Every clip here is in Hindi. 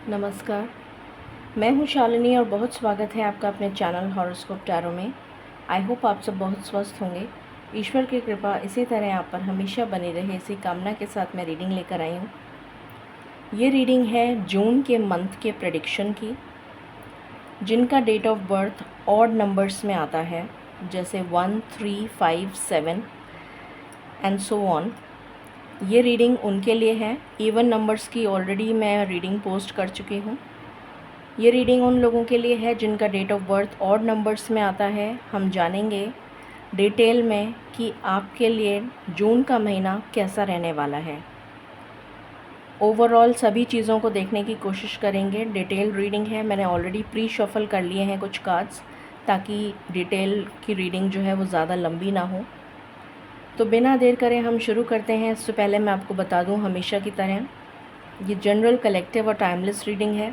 नमस्कार। मैं हूँ शालिनी और बहुत स्वागत है आपका अपने चैनल हॉरोस्कोप टैरो में। आई होप आप सब बहुत स्वस्थ होंगे। ईश्वर की कृपा इसी तरह आप पर हमेशा बनी रहे, इसी कामना के साथ मैं रीडिंग लेकर आई हूँ। ये रीडिंग है जून के मंथ के प्रेडिक्शन की, जिनका date of birth odd numbers में आता है, जैसे 1, 3, 5, 7 एंड सो ऑन। ये रीडिंग उनके लिए है। इवन नंबर्स की ऑलरेडी मैं रीडिंग पोस्ट कर चुकी हूँ। ये रीडिंग उन लोगों के लिए है जिनका date of birth odd numbers में आता है। हम जानेंगे डिटेल में कि आपके लिए जून का महीना कैसा रहने वाला है। ओवरऑल सभी चीज़ों को देखने की कोशिश करेंगे। डिटेल रीडिंग है, मैंने ऑलरेडी प्री शफल कर लिए हैं कुछ कार्ड्स, ताकि डिटेल की रीडिंग जो है वो ज़्यादा लंबी ना हो। तो बिना देर करे हम शुरू करते हैं। इससे पहले मैं आपको बता दूं, हमेशा की तरह ये जनरल, कलेक्टिव और टाइमलेस रीडिंग है।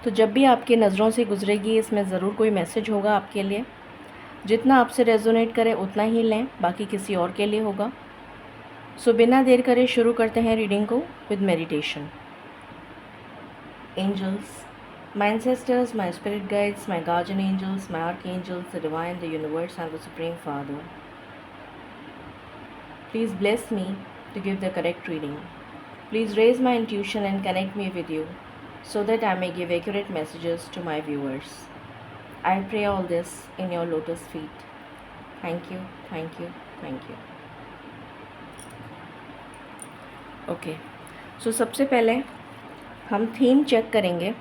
तो जब भी आपकी नज़रों से गुजरेगी, इसमें ज़रूर कोई मैसेज होगा आपके लिए। जितना आपसे रेजोनेट करे उतना ही लें, बाकी किसी और के लिए होगा। सो बिना देर करे शुरू करते हैं रीडिंग को with meditation. Angels, my ancestors, my spirit guides, my guardian angels, my archangels, the divine, the universe and the supreme father, please bless me to give the correct reading. Please raise my intuition and connect me with you so that I may give accurate messages to my viewers. I pray all this in your lotus feet. Thank you, thank you, thank you. Okay, so सबसे पहले हम थीम चेक करेंगे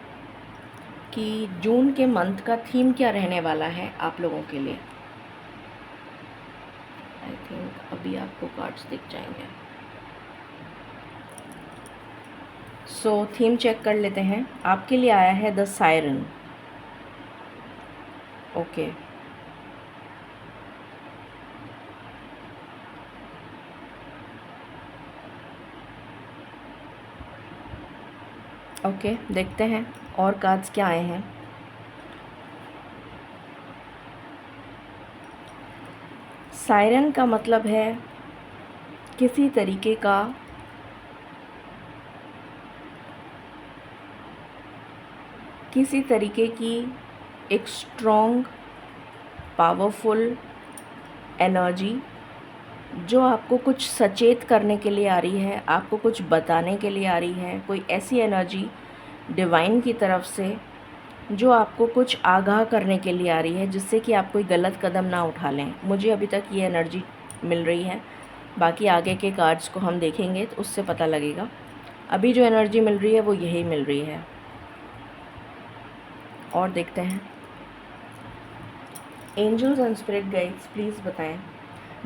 कि जून के मंथ का थीम क्या रहने वाला है आप लोगों के लिए। आई थिंक अभी आपको कार्ड्स दिख जाएंगे। सो थीम चेक कर लेते हैं। आपके लिए आया है द सायरन। ओके, ओके, देखते हैं और कार्ड्स क्या आए हैं। सायरन का मतलब है किसी तरीके का किसी तरीके की एक स्ट्रॉन्ग, पावरफुल एनर्जी जो आपको कुछ सचेत करने के लिए आ रही है, आपको कुछ बताने के लिए आ रही है। कोई ऐसी एनर्जी डिवाइन की तरफ से जो आपको कुछ आगाह करने के लिए आ रही है, जिससे कि आप कोई गलत कदम ना उठा लें। मुझे अभी तक ये एनर्जी मिल रही है, बाकी आगे के कार्ड्स को हम देखेंगे तो उससे पता लगेगा। अभी जो एनर्जी मिल रही है वो यही मिल रही है। और देखते हैं। Angels and spirit guides, please बताएं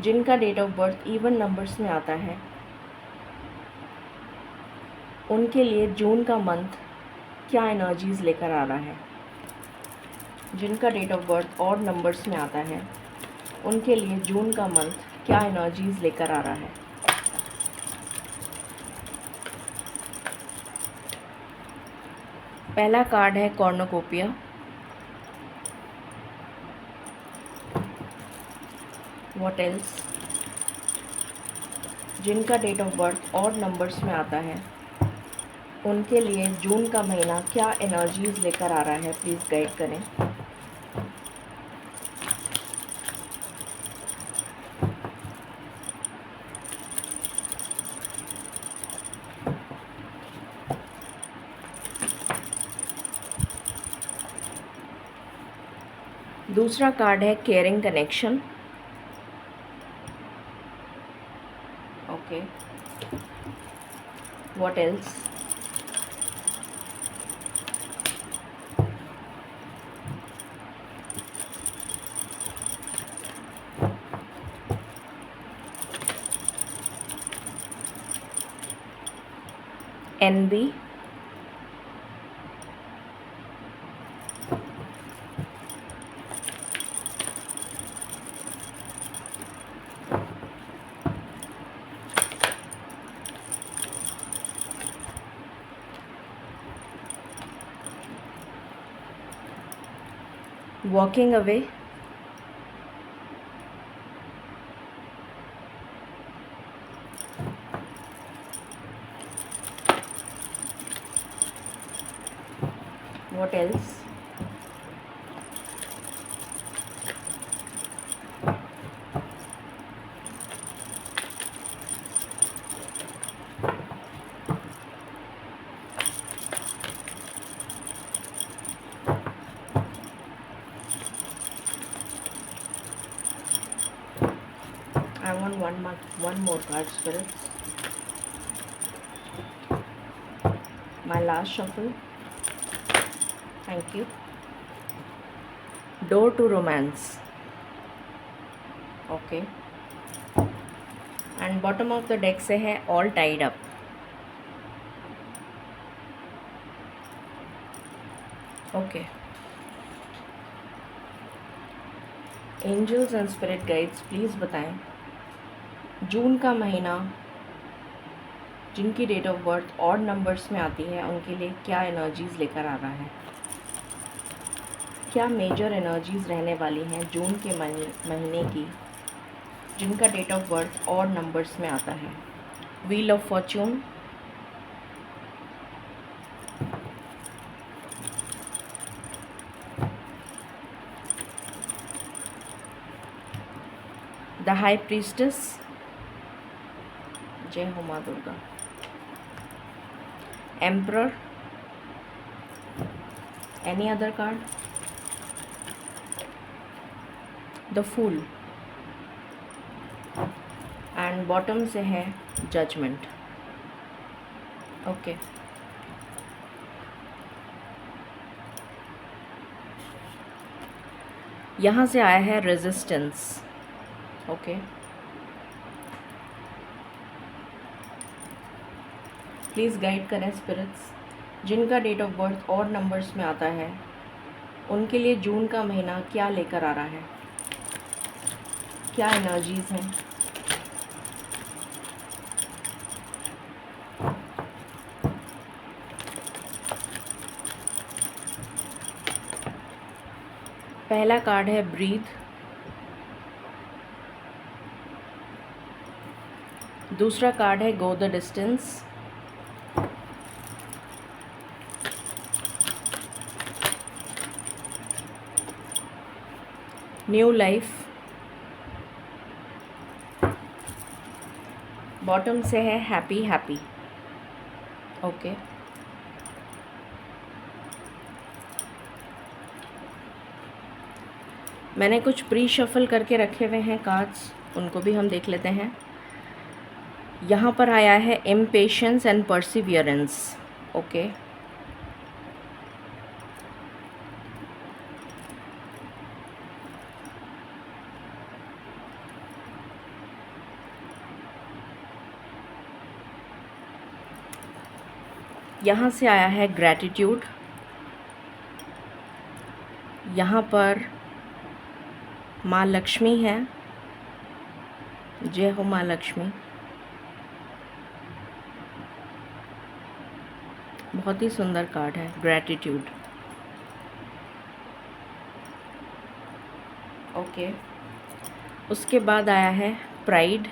जिनका date of birth even numbers में आता है, उनके लिए जून का मंथ क्या एनर्जीज़ लेकर आ रहा है। जिनका date of birth odd numbers में आता है, उनके लिए जून का मंथ क्या एनर्जीज़ लेकर आ रहा है। पहला कार्ड है कॉर्नोकोपिया। व्हाट एल्स, जिनका date of birth odd numbers में आता है, उनके लिए जून का महीना क्या एनर्जीज़ लेकर आ रहा है, प्लीज़ गाइड करें। दूसरा कार्ड है caring connection. Okay, what else, NB, walking away, What else? I want one more card, spirits. My last shuffle. Thank you. Door to romance. Okay. And bottom of the deck से है all tied up. Okay. Angels and spirit guides please बताएं जून का महीना जिनकी date of birth odd numbers में आती है उनके लिए क्या एनर्जीज़ लेकर आ रहा है, क्या मेजर एनर्जीज़ रहने वाली हैं जून के महीने की जिनका date of birth odd numbers में आता है। Wheel of fortune, the high priestess, जय हो माँ Durga, emperor, any other card, the fool and bottom से है जजमेंट। ओके यहाँ से आया है रेजिस्टेंस। ओके प्लीज़ गाइड करें स्पिरिट्स जिनका डेट ऑफ बर्थ और नंबर्स में आता है उनके लिए जून का महीना क्या लेकर आ रहा है, क्या एनर्जीज़ हैं। पहला कार्ड है ब्रीथ, दूसरा कार्ड है go the distance, new life, bottom से है हैप्पी हैप्पी। ओके मैंने कुछ प्री शफल करके रखे हुए हैं कार्ड्स, उनको भी हम देख लेते हैं। यहाँ पर आया है इम्पेशेंस एंड परसिवियरेंस। ओके यहाँ से आया है ग्रैटिट्यूड, यहाँ पर माँ लक्ष्मी है, जय हो माँ लक्ष्मी। बहुत ही सुंदर कार्ड है ग्रैटिट्यूड। ओके उसके बाद आया है प्राइड,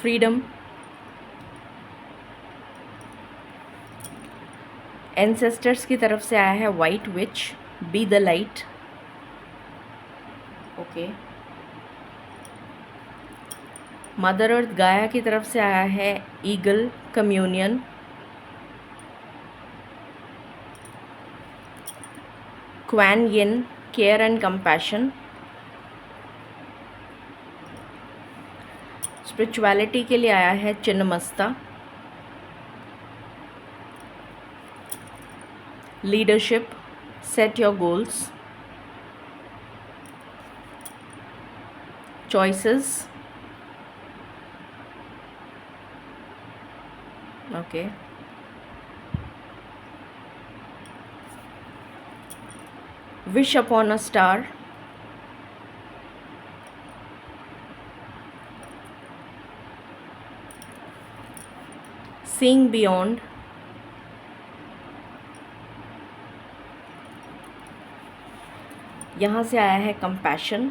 फ्रीडम, एंसेस्टर्स की तरफ से आया है white witch, be the light. Okay mother earth Gaia की तरफ से आया है eagle, communion, Kuan Yin, care and compassion, spirituality के लिए आया है Chinnamasta, leadership, set your goals, choices. Okay wish upon a star, seeing beyond, यहाँ से आया है compassion,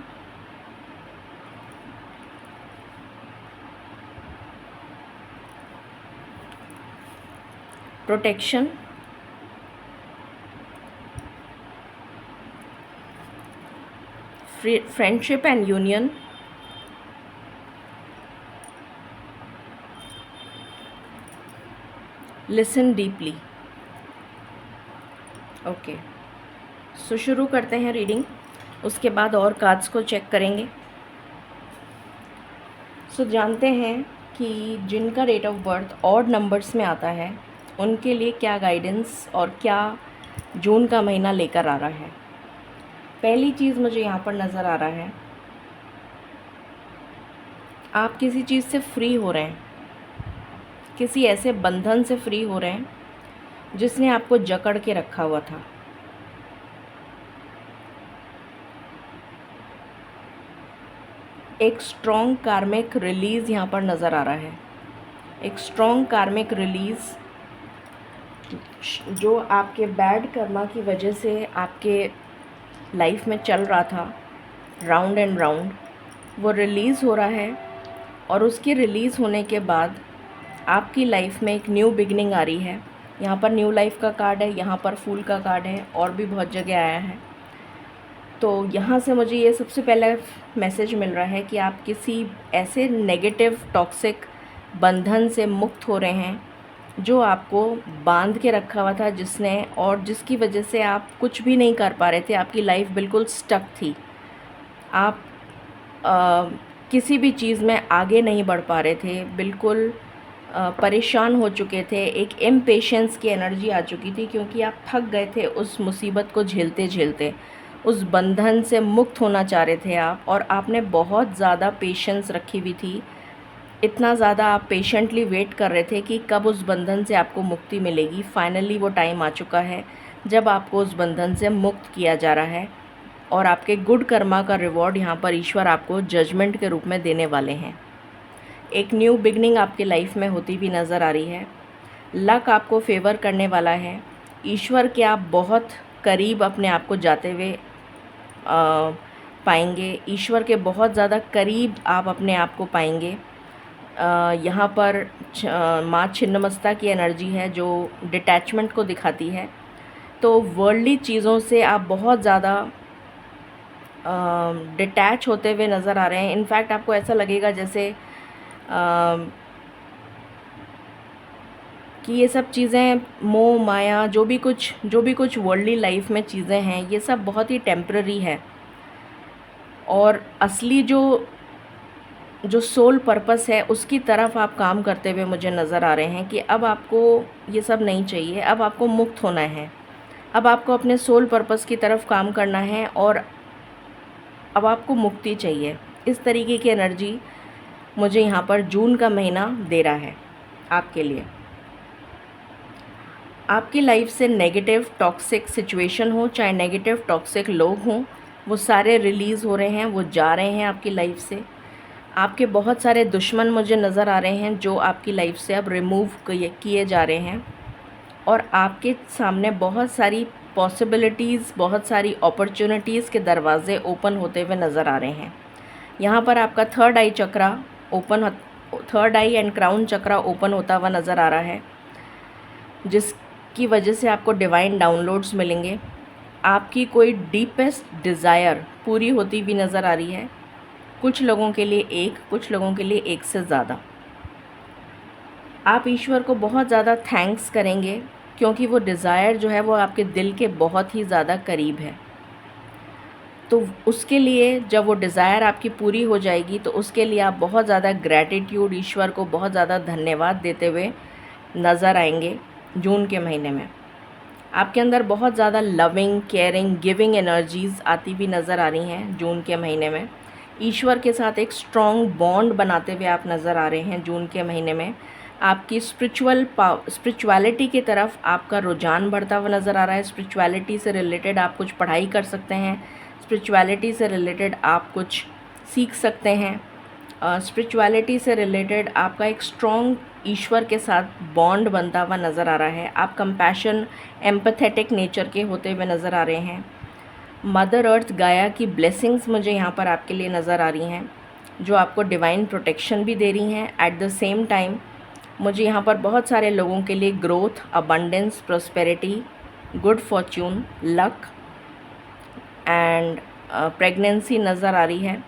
protection, friendship and union, listen deeply. Okay, so शुरू करते हैं रीडिंग, उसके बाद और कार्ड्स को चेक करेंगे। सो जानते हैं कि जिनका date of birth odd numbers में आता है उनके लिए क्या गाइडेंस और क्या जून का महीना लेकर आ रहा है। पहली चीज़ मुझे यहाँ पर नज़र आ रहा है, आप किसी चीज़ से फ्री हो रहे हैं, किसी ऐसे बंधन से फ्री हो रहे हैं जिसने आपको जकड़ के रखा हुआ था। एक स्ट्रॉन्ग कार्मिक रिलीज़ यहाँ पर नज़र आ रहा है, एक स्ट्रॉन्ग कार्मिक रिलीज़ जो आपके बैड कर्मा की वजह से आपके लाइफ में चल रहा था राउंड एंड राउंड, वो रिलीज़ हो रहा है। और उसके रिलीज़ होने के बाद आपकी लाइफ में एक न्यू बिगनिंग आ रही है। यहाँ पर न्यू लाइफ का कार्ड है, यहाँ पर फूल का कार्ड है, और भी बहुत जगह आया है। तो यहाँ से मुझे ये सबसे पहला मैसेज मिल रहा है कि आप किसी ऐसे नेगेटिव टॉक्सिक बंधन से मुक्त हो रहे हैं जो आपको बांध के रखा हुआ था, जिसने और जिसकी वजह से आप कुछ भी नहीं कर पा रहे थे। आपकी लाइफ बिल्कुल स्टक थी, आप किसी भी चीज़ में आगे नहीं बढ़ पा रहे थे, बिल्कुल परेशान हो चुके थे। एक इम्पेशेंस की एनर्जी आ चुकी थी क्योंकि आप थक गए थे उस मुसीबत को झेलते झेलते। उस बंधन से मुक्त होना चाह रहे थे आप, और आपने बहुत ज़्यादा पेशेंस रखी हुई थी। इतना ज़्यादा आप पेशेंटली वेट कर रहे थे कि कब उस बंधन से आपको मुक्ति मिलेगी। फाइनली वो टाइम आ चुका है जब आपको उस बंधन से मुक्त किया जा रहा है, और आपके गुड कर्मा का रिवॉर्ड यहाँ पर ईश्वर आपको जजमेंट के रूप में देने वाले हैं। एक न्यू बिगनिंग आपके लाइफ में होती हुई नज़र आ रही है। लक आपको फेवर करने वाला है। ईश्वर के आप बहुत करीब अपने आप को जाते हुए पाएंगे। ईश्वर के बहुत ज़्यादा करीब आप अपने आप को पाएंगे। यहाँ पर माँ छिन्नमस्ता की एनर्जी है जो डिटैचमेंट को दिखाती है। तो वर्ल्डली चीज़ों से आप बहुत ज़्यादा डिटैच होते हुए नज़र आ रहे हैं। इनफैक्ट आपको ऐसा लगेगा जैसे कि ये सब चीज़ें, मोह माया, जो भी कुछ वर्ल्डली लाइफ में चीज़ें हैं, ये सब बहुत ही टेम्पररी है। और असली जो सोल पर्पस है उसकी तरफ आप काम करते हुए मुझे नज़र आ रहे हैं कि अब आपको ये सब नहीं चाहिए, अब आपको मुक्त होना है, अब आपको अपने सोल पर्पस की तरफ काम करना है, और अब आपको मुक्ति चाहिए। इस तरीके की एनर्जी मुझे यहाँ पर जून का महीना दे रहा है आपके लिए। आपकी लाइफ से नेगेटिव टॉक्सिक सिचुएशन हो, चाहे नेगेटिव टॉक्सिक लोग हों, वो सारे रिलीज़ हो रहे हैं, वो जा रहे हैं आपकी लाइफ से। आपके बहुत सारे दुश्मन मुझे नज़र आ रहे हैं जो आपकी लाइफ से अब रिमूव किए जा रहे हैं, और आपके सामने बहुत सारी पॉसिबिलिटीज़, बहुत सारी अपॉर्चुनिटीज़ के दरवाज़े ओपन होते हुए नज़र आ रहे हैं। यहाँ पर आपका third I chakra open, third I and crown chakra open होता हुआ नज़र आ रहा है, जिसकी वजह से आपको डिवाइन डाउनलोड्स मिलेंगे। आपकी कोई डीपेस्ट डिज़ायर पूरी होती हुई नज़र आ रही है। कुछ लोगों के लिए एक, कुछ लोगों के लिए एक से ज़्यादा। आप ईश्वर को बहुत ज़्यादा थैंक्स करेंगे क्योंकि वो डिज़ायर जो है वो आपके दिल के बहुत ही ज़्यादा करीब है। तो उसके लिए जब वो डिज़ायर आपकी पूरी हो जाएगी तो उसके लिए आप बहुत ज़्यादा ग्रैटिट्यूड, ईश्वर को बहुत ज़्यादा धन्यवाद देते हुए नज़र आएंगे जून के महीने में। आपके अंदर बहुत ज़्यादा लविंग, केयरिंग, गिविंग एनर्जीज़ आती भी नज़र आ रही हैं जून के महीने में। ईश्वर के साथ एक स्ट्रॉन्ग बॉन्ड बनाते हुए आप नज़र आ रहे हैं जून के महीने में। आपकी स्पिरिचुअलिटी की तरफ आपका रुझान बढ़ता हुआ नज़र आ रहा है। स्पिरिचुअलिटी से रिलेटेड आप कुछ पढ़ाई कर सकते हैं, स्पिरिचुअलिटी से रिलेटेड आप कुछ सीख सकते हैं। स्पिरिचुअलिटी से रिलेटेड आपका एक स्ट्रॉन्ग ईश्वर के साथ बॉन्ड बनता हुआ नज़र आ रहा है। आप कंपैशन, एम्पैथेटिक नेचर के होते हुए नज़र आ रहे हैं। मदर अर्थ गाया की ब्लेसिंग्स मुझे यहाँ पर आपके लिए नज़र आ रही हैं, जो आपको डिवाइन प्रोटेक्शन भी दे रही हैं। एट द सेम टाइम मुझे यहाँ पर बहुत सारे लोगों के लिए growth, abundance, prosperity, good Fortune, luck and pregnancy नज़र आ रही है,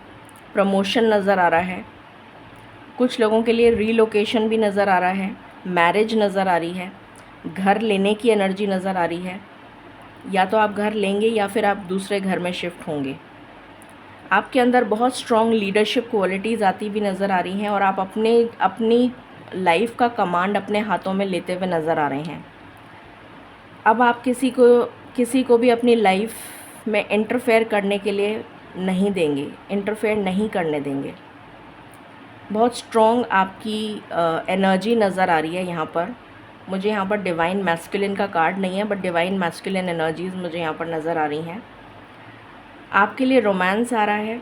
प्रमोशन नज़र आ रहा है। कुछ लोगों के लिए रीलोकेशन भी नज़र आ रहा है, मैरिज नज़र आ रही है, घर लेने की एनर्जी नज़र आ रही है। या तो आप घर लेंगे या फिर आप दूसरे घर में शिफ्ट होंगे। आपके अंदर बहुत स्ट्रॉन्ग लीडरशिप क्वालिटीज़ आती भी नज़र आ रही हैं और आप अपनी लाइफ का कमांड अपने हाथों में लेते हुए नज़र आ रहे हैं। अब आप किसी को भी अपनी लाइफ में इंटरफेयर करने के लिए नहीं देंगे, इंटरफेयर नहीं करने देंगे। बहुत स्ट्रॉन्ग आपकी एनर्जी नज़र आ रही है यहाँ पर। मुझे यहाँ पर डिवाइन मैस्कुलिन का कार्ड नहीं है, बट डिवाइन मैस्कुलिन एनर्जीज़ मुझे यहाँ पर नज़र आ रही हैं। आपके लिए रोमांस आ रहा है,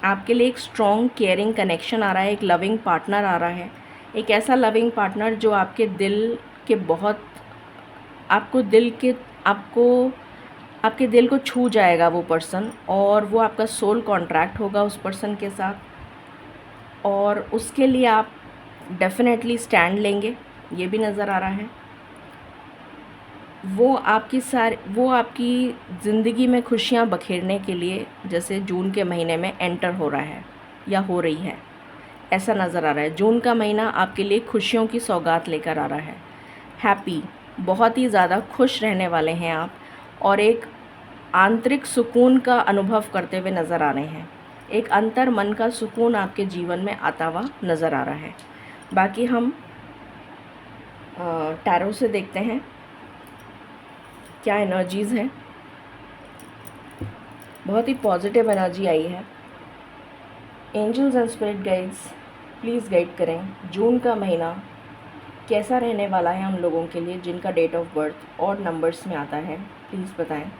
आपके लिए एक स्ट्रॉन्ग केयरिंग कनेक्शन आ रहा है, एक लविंग पार्टनर आ रहा है, एक ऐसा लविंग पार्टनर जो आपके दिल के बहुत आपके दिल को छू जाएगा वो पर्सन, और वो आपका सोल कॉन्ट्रैक्ट होगा उस पर्सन के साथ, और उसके लिए आप डेफिनेटली स्टैंड लेंगे, ये भी नज़र आ रहा है। वो आपकी ज़िंदगी में खुशियाँ बखेरने के लिए जैसे जून के महीने में एंटर हो रहा है या हो रही है, ऐसा नज़र आ रहा है। जून का महीना आपके लिए खुशियों की सौगात लेकर आ रहा है। हैप्पी, बहुत ही ज़्यादा खुश रहने वाले हैं आप, और एक आंतरिक सुकून का अनुभव करते हुए नज़र आ रहे हैं। एक अंतर मन का सुकून आपके जीवन में आता हुआ नज़र आ रहा है। बाकी हम टैरो से देखते हैं क्या एनर्जीज़ हैं। बहुत ही पॉजिटिव एनर्जी आई है। Angels and spirit guides please guide करें, जून का महीना कैसा रहने वाला है हम लोगों के लिए जिनका डेट ऑफ बर्थ और नंबर्स में आता है, प्लीज़ बताएं।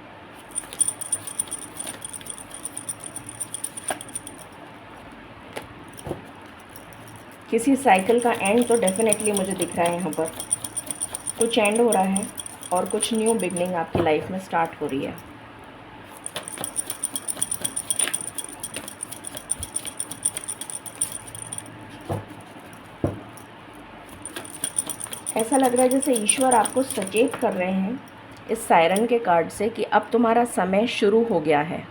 किसी साइकिल का एंड तो डेफिनेटली मुझे दिख रहा है यहाँ पर। कुछ एंड हो रहा है और कुछ न्यू बिगनिंग आपकी लाइफ में स्टार्ट हो रही है। ऐसा लग रहा है जैसे ईश्वर आपको सचेत कर रहे हैं इस सायरन के कार्ड से कि अब तुम्हारा समय शुरू हो गया है।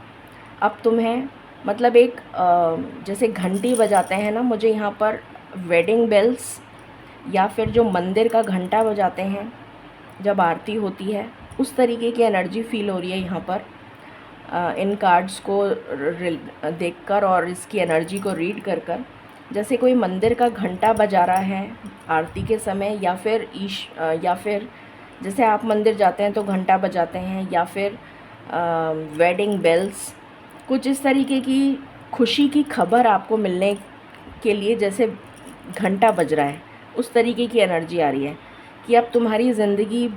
अब तुम्हें मतलब एक जैसे घंटी बजाते हैं ना, मुझे यहाँ पर वेडिंग बेल्स या फिर जो मंदिर का घंटा बजाते हैं जब आरती होती है, उस तरीके की एनर्जी फील हो रही है यहाँ पर इन कार्ड्स को देखकर और इसकी एनर्जी को रीड कर जैसे कोई मंदिर का घंटा बजा रहा है आरती के समय, या फिर जैसे आप मंदिर जाते हैं तो घंटा बजाते हैं, या फिर वेडिंग बेल्स, कुछ इस तरीके की खुशी की खबर आपको मिलने के लिए जैसे घंटा बज रहा है, उस तरीके की एनर्जी आ रही है कि अब तुम्हारी ज़िंदगी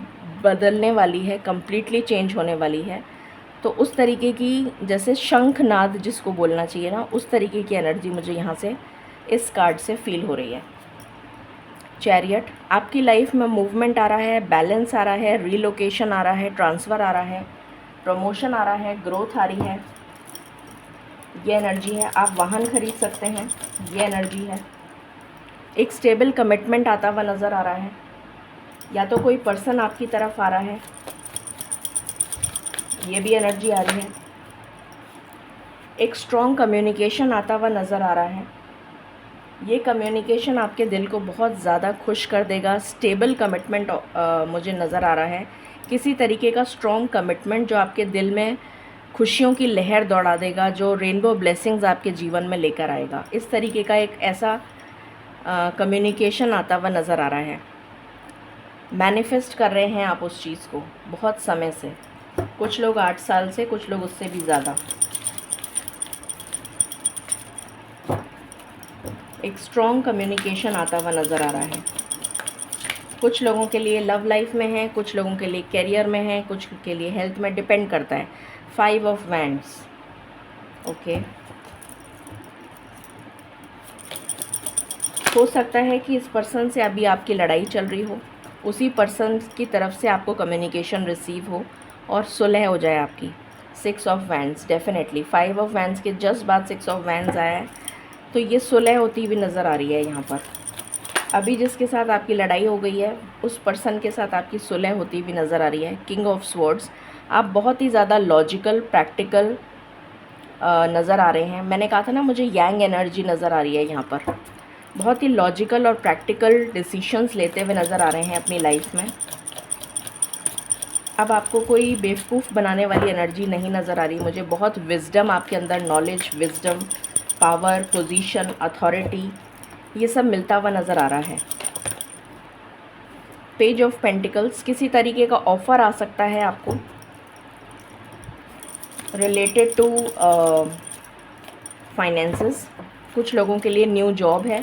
बदलने वाली है, कम्प्लीटली चेंज होने वाली है। तो उस तरीके की जैसे शंखनाद जिसको बोलना चाहिए ना, उस तरीके की एनर्जी मुझे यहाँ से इस कार्ड से फील हो रही है। चैरियट, आपकी लाइफ में मूवमेंट आ रहा है, बैलेंस आ रहा है, रीलोकेशन आ रहा है, ट्रांसफ़र आ रहा है, प्रमोशन आ रहा है, ग्रोथ आ रही है, ये एनर्जी है। आप वाहन खरीद सकते हैं, ये एनर्जी है। एक स्टेबल कमिटमेंट आता हुआ नज़र आ रहा है, या तो कोई पर्सन आपकी तरफ आ रहा है, ये भी एनर्जी आ रही है। एक स्ट्रॉन्ग कम्युनिकेशन आता हुआ नज़र आ रहा है, ये कम्युनिकेशन आपके दिल को बहुत ज़्यादा खुश कर देगा। स्टेबल कमिटमेंट मुझे नज़र आ रहा है, किसी तरीके का स्ट्रॉन्ग कमिटमेंट जो आपके दिल में खुशियों की लहर दौड़ा देगा, जो रेनबो ब्लेसिंग्स आपके जीवन में लेकर आएगा। इस तरीके का एक ऐसा कम्युनिकेशन आता हुआ नज़र आ रहा है। मैनिफेस्ट कर रहे हैं आप उस चीज़ को बहुत समय से, कुछ लोग 8 साल से, कुछ लोग उससे भी ज़्यादा। एक स्ट्रॉन्ग कम्युनिकेशन आता हुआ नज़र आ रहा है। कुछ लोगों के लिए लव लाइफ में है, कुछ लोगों के लिए करियर में है, कुछ के लिए हेल्थ में, डिपेंड करता है। 5 ऑफ वैंड्स, ओके। हो सकता है कि इस पर्सन से अभी आपकी लड़ाई चल रही हो, उसी पर्सन की तरफ से आपको कम्युनिकेशन रिसीव हो और सुलह हो जाए आपकी। 6 of wands, definitely 5 of wands के जस्ट बाद 6 ऑफ वैंड्स आया है, तो ये सुलह होती हुई नज़र आ रही है यहाँ पर। अभी जिसके साथ आपकी लड़ाई हो गई है उस पर्सन के साथ आपकी सुलह होती हुई नज़र आ रही है। किंग ऑफ स्वॉर्ड्स, आप बहुत ही ज़्यादा लॉजिकल, प्रैक्टिकल नज़र आ रहे हैं। मैंने कहा था ना, मुझे यांग एनर्जी नज़र आ रही है यहाँ पर। बहुत ही लॉजिकल और प्रैक्टिकल डिसीशंस लेते हुए नज़र आ रहे हैं अपनी लाइफ में। अब आपको कोई बेवकूफ़ बनाने वाली एनर्जी नहीं नज़र आ रही मुझे। बहुत विज़डम आपके अंदर, knowledge, wisdom, power, position, authority, ये सब मिलता हुआ नज़र आ रहा है। पेज ऑफ पेंटिकल्स, किसी तरीके का ऑफ़र आ सकता है आपको रिलेटेड टू फाइनेंसेस। कुछ लोगों के लिए न्यू जॉब है।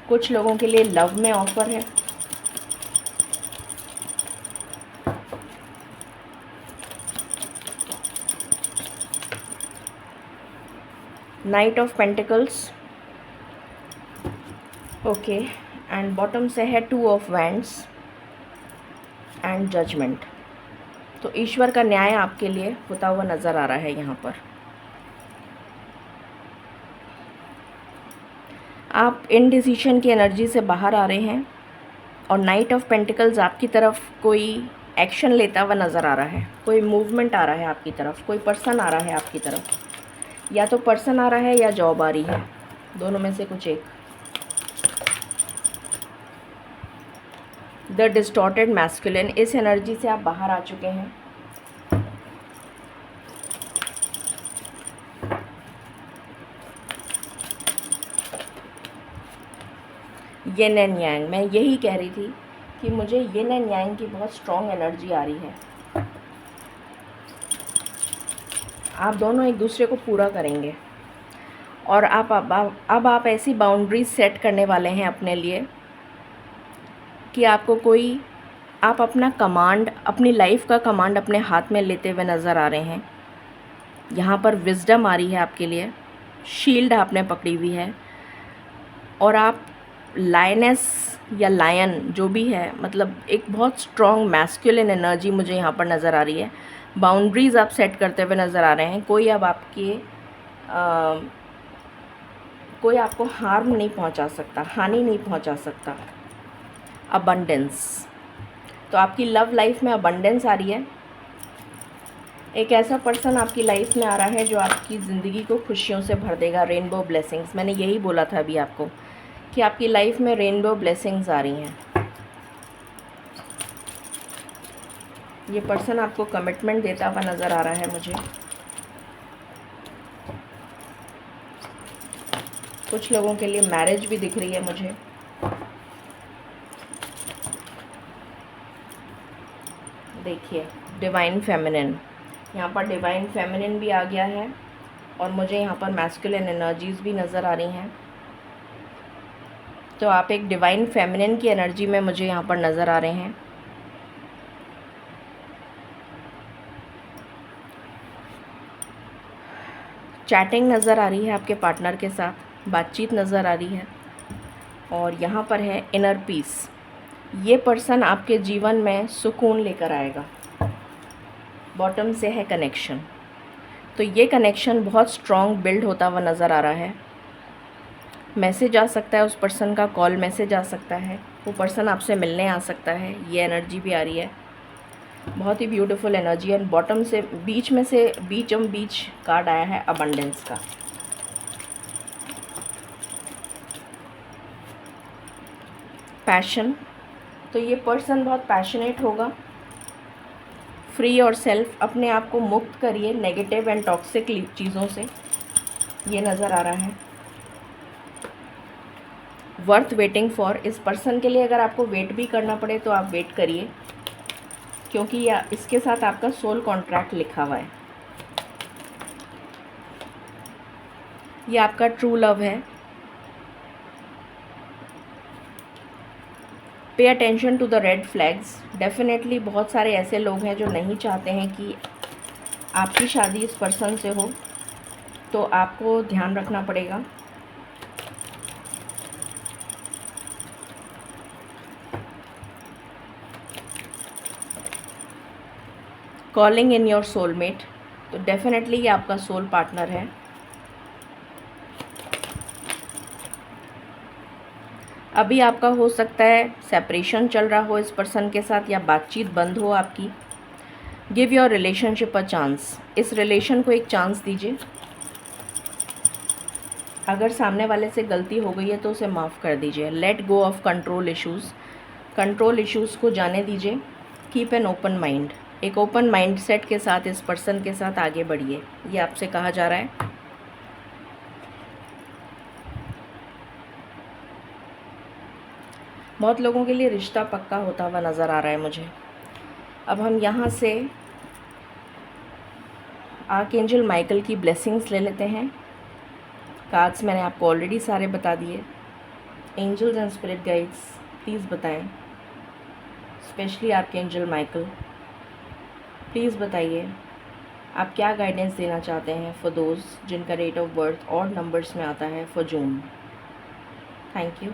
कुछ लोगों के लिए लव में ऑफ़र है। Knight of pentacles, okay, and bottom से है two of wands and judgement. तो ईश्वर का न्याय आपके लिए होता हुआ नज़र आ रहा है यहाँ पर। आप इनडिसीशन की एनर्जी से बाहर आ रहे हैं और नाइट ऑफ पेंटिकल्स आपकी तरफ कोई एक्शन लेता हुआ नज़र आ रहा है। कोई मूवमेंट आ रहा है आपकी तरफ, कोई पर्सन आ रहा है आपकी तरफ। या तो पर्सन आ रहा है या जॉब आ रही है, दोनों में से कुछ एक। द डिस्टॉर्टेड मैस्कुलिन, इस एनर्जी से आप बाहर आ चुके हैं। येन एंड यांग, मैं यही कह रही थी कि मुझे येन एंड यांग की बहुत स्ट्रॉन्ग एनर्जी आ रही है। आप दोनों एक दूसरे को पूरा करेंगे और अब आप ऐसी बाउंड्रीज सेट करने वाले हैं अपने लिए कि आपको कोई, आप अपना कमांड, अपनी लाइफ का कमांड अपने हाथ में लेते हुए नज़र आ रहे हैं। यहाँ पर विजडम आ रही है आपके लिए, शील्ड आपने पकड़ी हुई है और आप लायनेस या लायन जो भी है, मतलब एक बहुत स्ट्रॉन्ग मैस्कुलिन एनर्जी मुझे यहाँ पर नज़र आ रही है। बाउंड्रीज़ आप सेट करते हुए नज़र आ रहे हैं। कोई अब कोई आपको हार्म नहीं पहुँचा सकता, हानि नहीं पहुँचा सकता। अबंडेंस, तो आपकी लव लाइफ में अबंडेंस आ रही है। एक ऐसा पर्सन आपकी लाइफ में आ रहा है जो आपकी ज़िंदगी को खुशियों से भर देगा। रेनबो ब्लेसिंग्स, मैंने यही बोला था अभी आपको कि आपकी लाइफ में रेनबो ब्लेसिंग्स आ रही हैं। ये पर्सन आपको कमिटमेंट देता हुआ नज़र आ रहा है मुझे। कुछ लोगों के लिए मैरिज भी दिख रही है मुझे। देखिए, डिवाइन फेमिनिन, यहाँ पर डिवाइन फेमिनिन भी आ गया है और मुझे यहाँ पर मैस्कुलिन एनर्जीज़ भी नज़र आ रही हैं। तो आप एक डिवाइन फेमिनिन की एनर्जी में मुझे यहाँ पर नज़र आ रहे हैं। चैटिंग नज़र आ रही है आपके पार्टनर के साथ, बातचीत नज़र आ रही है और यहाँ पर है इनर पीस। ये पर्सन आपके जीवन में सुकून लेकर आएगा। बॉटम से है कनेक्शन, तो ये कनेक्शन बहुत स्ट्रॉन्ग बिल्ड होता हुआ नज़र आ रहा है। मैसेज आ सकता है उस पर्सन का, कॉल मैसेज आ सकता है, वो पर्सन आपसे मिलने आ सकता है। ये एनर्जी भी आ रही है, बहुत ही ब्यूटीफुल एनर्जी। एंड बॉटम से बीच कार्ड आया है अबंडेंस का। पैशन, तो ये पर्सन बहुत पैशनेट होगा। फ्री और सेल्फ, अपने आप को मुक्त करिए नेगेटिव एंड टॉक्सिक चीज़ों से, ये नज़र आ रहा है। वर्थ वेटिंग फॉर, इस पर्सन के लिए अगर आपको वेट भी करना पड़े तो आप वेट करिए, क्योंकि इसके साथ आपका सोल कॉन्ट्रैक्ट लिखा हुआ है। ये आपका ट्रू लव है। Pay attention to the red flags. Definitely बहुत सारे ऐसे लोग हैं जो नहीं चाहते हैं कि आपकी शादी इस पर्सन से हो, तो आपको ध्यान रखना पड़ेगा। कॉलिंग इन योर सोलमेट, तो डेफिनेटली ये आपका सोल पार्टनर है। अभी आपका हो सकता है सेपरेशन चल रहा हो इस पर्सन के साथ, या बातचीत बंद हो आपकी। Give your relationship a chance, इस रिलेशन को एक चांस दीजिए। अगर सामने वाले से गलती हो गई है तो उसे माफ़ कर दीजिए। Late go of control issues, control issues को जाने दीजिए। कीप एन ओपन माइंड, एक ओपन माइंड सेट के साथ इस पर्सन के साथ आगे बढ़िए, ये आपसे कहा जा रहा है। बहुत लोगों के लिए रिश्ता पक्का होता हुआ नज़र आ रहा है मुझे। अब हम यहाँ से आर्कएंजल माइकल की ब्लेसिंग्स ले लेते हैं। कार्ड्स मैंने आपको ऑलरेडी सारे बता दिए। Angels and spirit guides please बताएं, स्पेशली आर्कएंजल माइकल प्लीज़ बताइए आप क्या गाइडेंस देना चाहते हैं फॉर दोज जिनका डेट ऑफ बर्थ और नंबर्स में आता है फॉर जून। Thank you.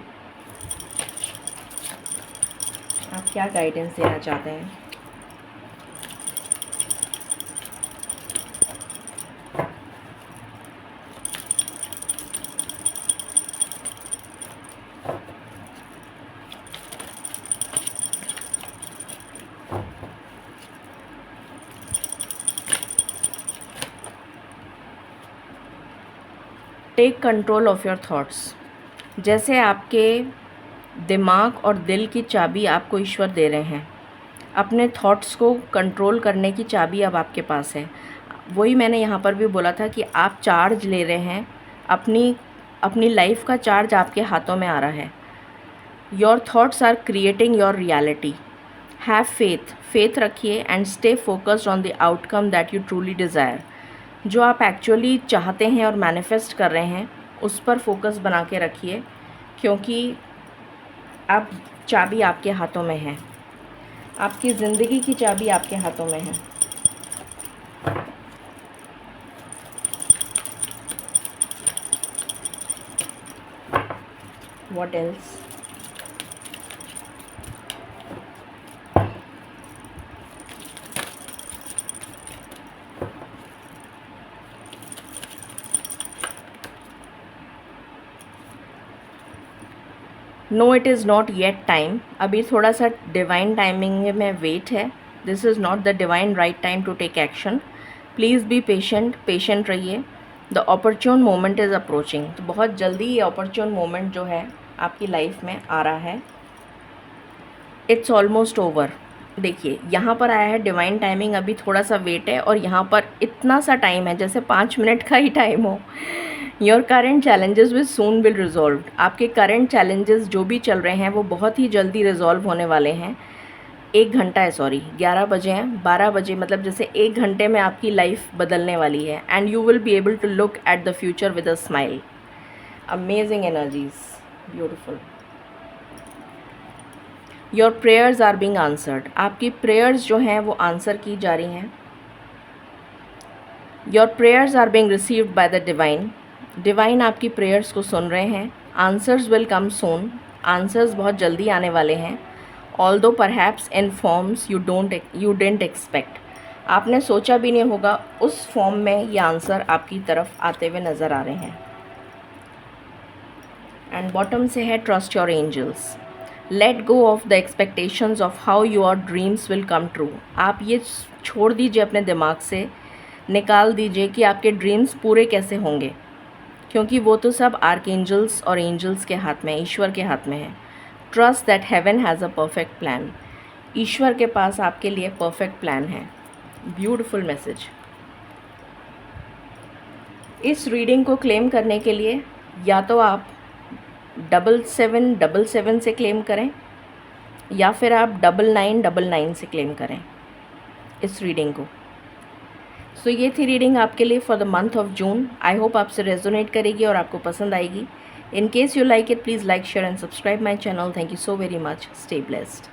आप क्या गाइडेंस देना चाहते हैं? Take control of your thoughts, जैसे आपके दिमाग और दिल की चाबी आपको ईश्वर दे रहे हैं। अपने थॉट्स को कंट्रोल करने की चाबी अब आपके पास है। वही मैंने यहाँ पर भी बोला था कि आप चार्ज ले रहे हैं, अपनी लाइफ का चार्ज आपके हाथों में आ रहा है। Your thoughts are creating your reality. Have faith, faith रखिए and stay focused on the outcome that you truly desire. जो आप एक्चुअली चाहते हैं और मैनिफेस्ट कर रहे हैं उस पर फोकस बना के रखिए, क्योंकि अब चाबी आपके हाथों में है। आपकी ज़िंदगी की चाबी आपके हाथों में है। What else? No it is not yet time, अभी थोड़ा सा डिवाइन टाइमिंग में वेट है। This is not the divine right time to take action. Please be patient, patient रहिए। The opportune moment is approaching, तो बहुत जल्दी ये अपॉर्चुन मोमेंट जो है आपकी लाइफ में आ रहा है। It's almost over. देखिए यहाँ पर आया है डिवाइन टाइमिंग, अभी थोड़ा सा वेट है, और यहाँ पर इतना सा टाइम है जैसे 5 मिनट का ही टाइम हो। Your current challenges will soon will resolve, आपके करेंट चैलेंजेस जो भी चल रहे हैं वो बहुत ही जल्दी रिजॉल्व होने वाले हैं। 1 घंटा है, सॉरी 11 बजे हैं, 12 बजे मतलब जैसे 1 घंटे में आपकी लाइफ बदलने वाली है। And you will be able to look at the future with a smile. Amazing energies, beautiful. Your prayers are being answered, आपकी प्रेयर्स जो हैं वो आंसर की जा रही हैं। Your prayers are being received by the divine, divine आपकी प्रेयर्स को सुन रहे हैं। Answers will come soon, answers बहुत जल्दी आने वाले हैं। Although perhaps in forms you don't expect, आपने सोचा भी नहीं होगा उस फॉर्म में ये आंसर आपकी तरफ आते हुए नज़र आ रहे हैं। एंड बॉटम से है trust your angels, let go of the expectations of how your dreams will come true. आप ये छोड़ दीजिए, अपने दिमाग से निकाल दीजिए कि आपके ड्रीम्स पूरे कैसे होंगे, क्योंकि वो तो सब आर्कएंजल्स और एंजल्स के हाथ में, ईश्वर के हाथ में है। Trust that heaven has a perfect plan, ईश्वर के पास आपके लिए परफेक्ट प्लान है। Beautiful message. इस रीडिंग को क्लेम करने के लिए या तो आप 7777 से क्लेम करें, या फिर आप 9999 से क्लेम करें इस रीडिंग को। सो ये थी रीडिंग आपके लिए for the month of June. I hope आपसे रेजोनेट करेगी और आपको पसंद आएगी। In case you like it, please like, share and subscribe my channel. Thank you so very much. Stay blessed.